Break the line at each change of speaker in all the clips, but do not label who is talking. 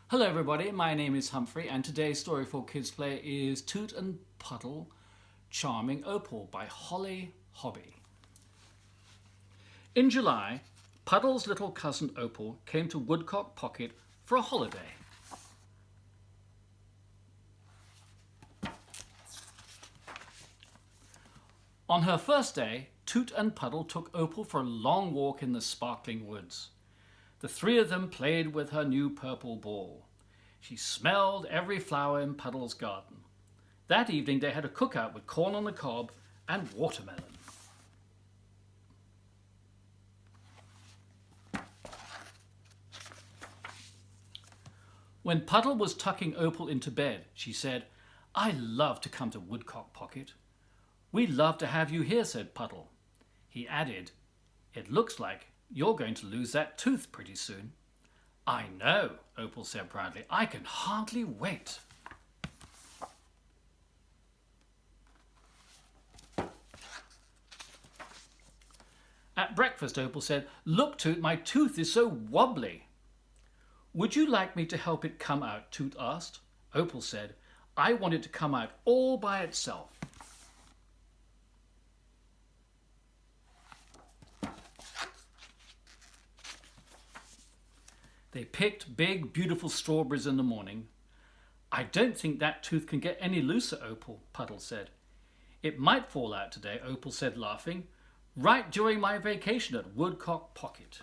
Hello everybody, my name is Humphrey and today's story for Kids Play is Toot and Puddle Charming Opal by Holly Hobby. In July, Puddle's little cousin Opal came to Woodcock Pocket for a holiday. On her first day, Toot and Puddle took Opal for a long walk in the sparkling woods. The three of them played with her new purple ball. She smelled every flower in Puddle's garden. That evening they had a cookout with corn on the cob and watermelon. When Puddle was tucking Opal into bed, she said, "I love to come to Woodcock Pocket." "We love to have you here," said Puddle. He added, "It looks like you're going to lose that tooth pretty soon." "I know," Opal said proudly. "I can hardly wait." At breakfast, Opal said, "Look, Toot, my tooth is so wobbly." "Would you like me to help it come out?" Toot asked. Opal said, "I want it to come out all by itself." They picked big, beautiful strawberries in the morning. "I don't think that tooth can get any looser, Opal," Puddle said. "It might fall out today," Opal said, laughing, "right during my vacation at Woodcock Pocket."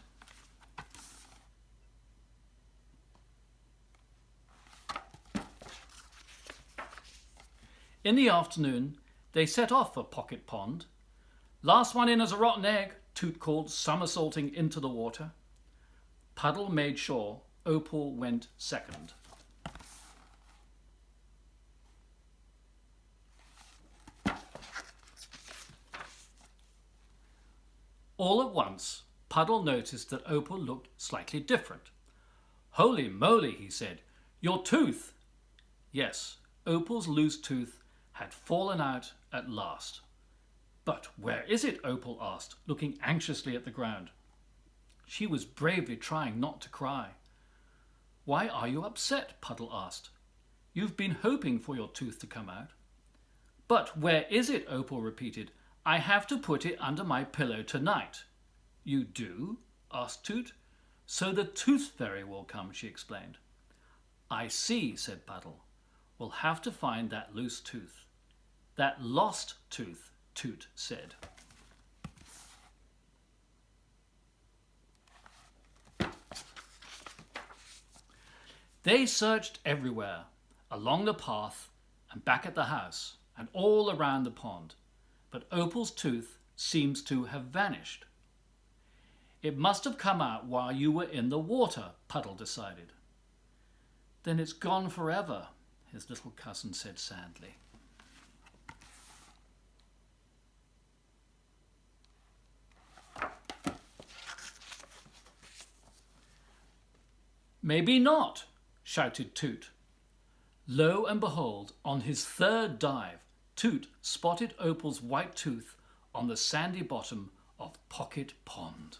In the afternoon, they set off for Pocket Pond. "Last one in is a rotten egg," Toot called, somersaulting into the water. Puddle made sure Opal went second. All at once, Puddle noticed that Opal looked slightly different. "Holy moly," he said, "your tooth!" Yes, Opal's loose tooth had fallen out at last. "But where is it?" Opal asked, looking anxiously at the ground. She was bravely trying not to cry. "Why are you upset?" Puddle asked. "You've been hoping for your tooth to come out." "But where is it?" Opal repeated. "I have to put it under my pillow tonight." "You do?" asked Toot. "So the tooth fairy will come," she explained. "I see," said Puddle. "We'll have to find that loose tooth." "That lost tooth," Toot said. They searched everywhere, along the path and back at the house and all around the pond, but Opal's tooth seems to have vanished. "It must have come out while you were in the water," Puddle decided. "Then it's gone forever," his little cousin said sadly. "Maybe not," shouted Toot. Lo and behold, on his third dive, Toot spotted Opal's white tooth on the sandy bottom of Pocket Pond.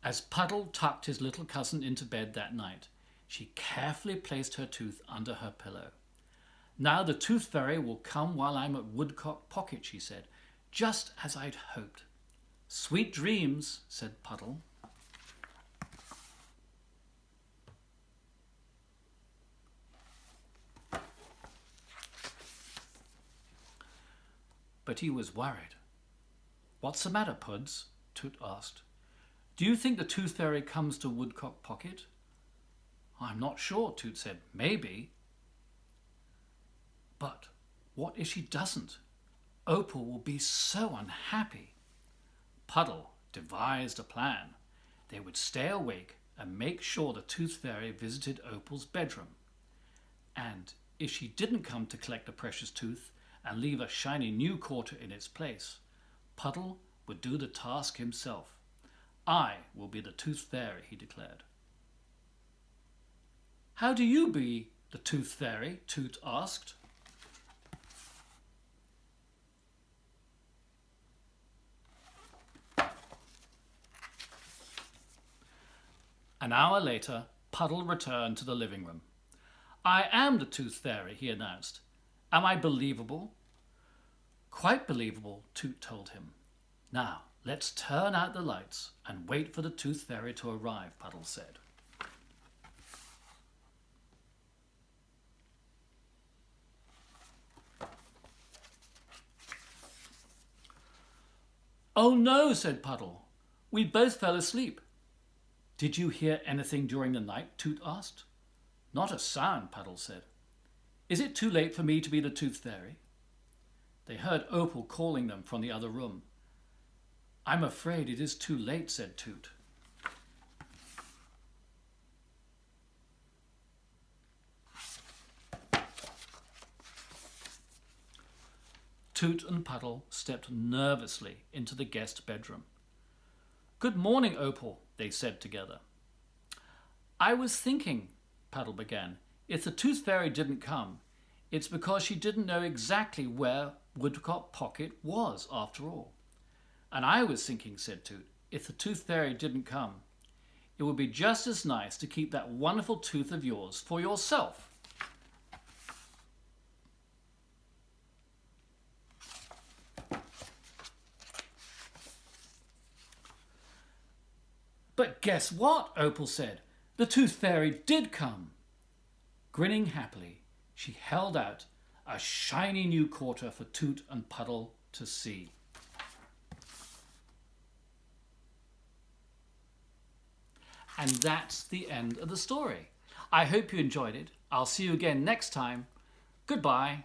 As Puddle tucked his little cousin into bed that night, she carefully placed her tooth under her pillow. "Now the tooth fairy will come while I'm at Woodcock Pocket," she said, "just as I'd hoped." "Sweet dreams," said Puddle. But he was worried. "What's the matter, Puds?" Toot asked. "Do you think the tooth fairy comes to Woodcock Pocket?" "I'm not sure," Toot said. "Maybe." "But what if she doesn't? Opal will be so unhappy." Puddle devised a plan. They would stay awake and make sure the tooth fairy visited Opal's bedroom. And if she didn't come to collect the precious tooth and leave a shiny new quarter in its place, Puddle would do the task himself. "I will be the tooth fairy," he declared. "How do you be the tooth fairy?" Toot asked. An hour later, Puddle returned to the living room. "I am the Tooth Fairy," he announced. "Am I believable?" "Quite believable," Toot told him. "Now, let's turn out the lights and wait for the Tooth Fairy to arrive," Puddle said. "Oh no," said Puddle. "We both fell asleep." "Did you hear anything during the night?" Toot asked. "Not a sound," Puddle said. "Is it too late for me to be the Tooth Fairy?" They heard Opal calling them from the other room. "I'm afraid it is too late," said Toot. Toot and Puddle stepped nervously into the guest bedroom. "Good morning, Opal," they said together. "I was thinking," Puddle began, "if the Tooth Fairy didn't come, it's because she didn't know exactly where Woodcock Pocket was after all." "And I was thinking," said Toot, "if the Tooth Fairy didn't come, it would be just as nice to keep that wonderful tooth of yours for yourself." "But guess what?" Opal said. "The Tooth Fairy did come." Grinning happily, she held out a shiny new quarter for Toot and Puddle to see. And that's the end of the story. I hope you enjoyed it. I'll see you again next time. Goodbye.